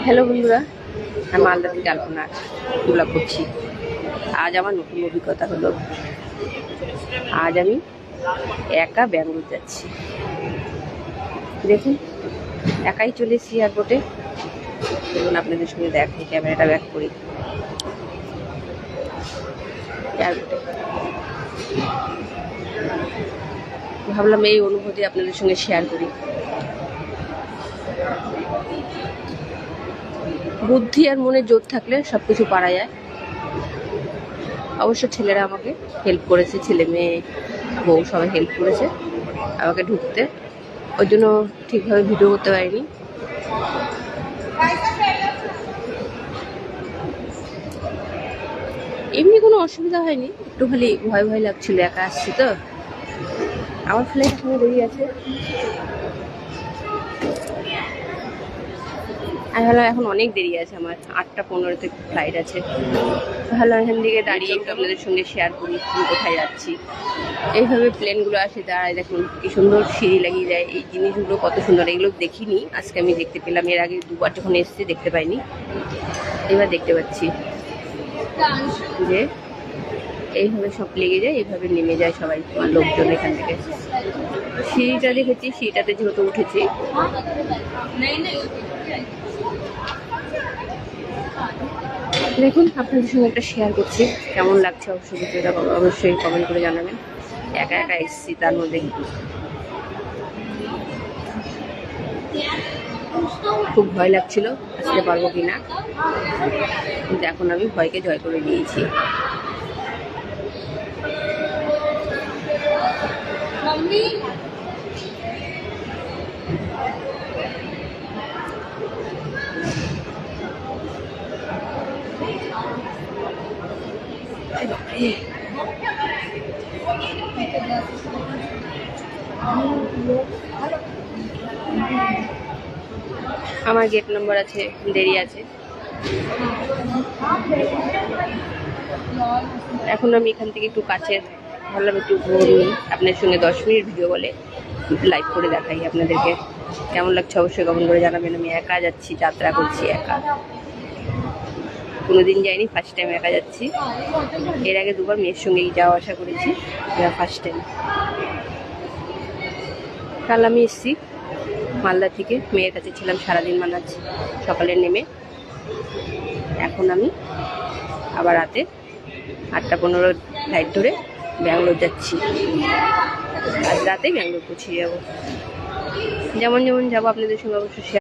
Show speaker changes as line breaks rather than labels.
Hello বন্ধুরা, আমি মালদা থেকে আলপনা ব্লগ করছি। আজ আমার নতুন অভিজ্ঞতা হলো। আজ আমি একা ব্যাঙ্গালোর যাচ্ছি। দেখুন, একাই চলে এসেছি এয়ারপোর্টে। দেখুন, আপনাদের সঙ্গে দেখাই, ক্যামেরাটা ব্যাক করি। এয়ারপোর্টে ভাবলাম এই অনুভূতি আপনাদের সঙ্গে শেয়ার করি। বুদ্ধি আর মনে জোর থাকলে সব কিছু পারা যায়। অবশ্য ছেলেরা আমাকে হেল্প করেছে, ছেলে মেয়ে বউ সবাই হেল্প করেছে আমাকে ঢুকতে। ওই জন্য ঠিকভাবে ভিডিও করতে পারিনি। এমনি কোনো অসুবিধা হয়নি, একটু খালি ভয় ভয় লাগছিল, একা আসছি তো। আমার ফ্লাইট এখনো দেরি আছে। আর ভালো, এখন অনেক দেরি আছে, আমার 8টা 15-তে ফ্লাইট আছে। ভালো, এখান থেকে দাঁড়িয়ে একটু আপনাদের সঙ্গে শেয়ার করি আমি কোথায় যাচ্ছি। এইভাবে প্লেনগুলো আসে, দাঁড়ায়, দেখুন কি সুন্দর সিঁড়ি লাগিয়ে যায়। এই জিনিসগুলো কত সুন্দর, এগুলো দেখিনি, আজকে আমি দেখতে পেলাম। এর আগে দুবার যখন এসেছি দেখতে পাইনি, এবার দেখতে পাচ্ছি যে এইভাবে সব লেগে যায়, এইভাবে নেমে যায় সবাই, আমার লোকজন এখান থেকে। সিঁড়িটা দেখেছি, সিঁড়িটাতে যেহেতু উঠেছি। দেখুন, আপনাদের সঙ্গে একটা শেয়ার করছি, কেমন লাগছে অবশ্যই ভিডিওটা অবশ্যই কমেন্ট করে জানাবেন। একা একা এসেছি, তার মধ্যে খুব ভয় লাগছিল আসতে পারবো কিনা, কিন্তু এখন আমি ভয়কে জয় করে নিয়েছি। আমার গেট নম্বর আছে, দেরি আছে। এখন আমি এখান থেকে একটু কাছে ভাবলাম একটু ঘুরে নিই, আপনার সঙ্গে 10 মিনিট ভিডিও বলে লাইভ করে দেখাই আপনাদেরকে। কেমন লাগছে অবশ্যই কমেন্ট করে জানাবেন। আমি একা যাচ্ছি, যাত্রা করছি একা, কোনোদিন যাইনি, ফার্স্ট টাইম একা যাচ্ছি। এর আগে দুবার মেয়ের সঙ্গেই যাওয়া আসা করেছি, এটা ফার্স্ট টাইম। কাল আমি এসেছি মালদা থেকে, মেয়ের কাছে ছিলাম সারাদিন, মানাজ সকালে নেমে। এখন আমি আবার রাতে 8টা 15 ফ্লাইট ধরে ব্যাঙ্গালোর যাচ্ছি। আজ রাতেই ব্যাঙ্গালোর পৌঁছে যাবো। যেমন যেমন যাবো আপনাদের সঙ্গে অবশ্যই